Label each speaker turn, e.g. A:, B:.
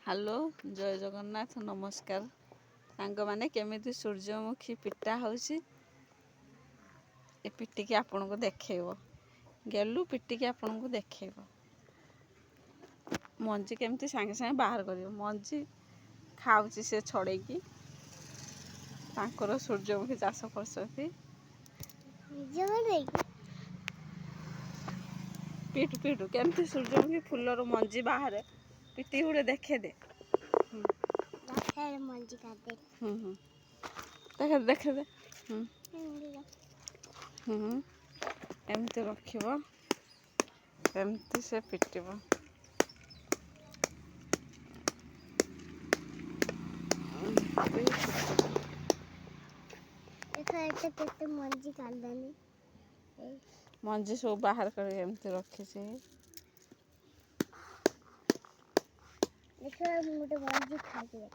A: hello जय जगन्नाथ नमस्कार सांग माने केमिति सूर्यमुखी पिटा होउसी ए पिटिकी आपन को देखेबो गेलु पिटिकी आपन को देखेबो मंजी केमिति सांगे सांगे बाहर करियो मंजी खाउची से छड़ेकी तांकर सूर्यमुखी चाष करसती पिटु पिटु केमिति सूर्यमुखी फुलर मंजी बाहर पिटी गुड़े देखे दे
B: मंजी का
A: देखे देखे दे एमती रखिब एमती से पिटिब
B: मंजी कांदानी
A: मंजी सब बाहर कर एमती रखी
B: देखो गोटे मंजी खाई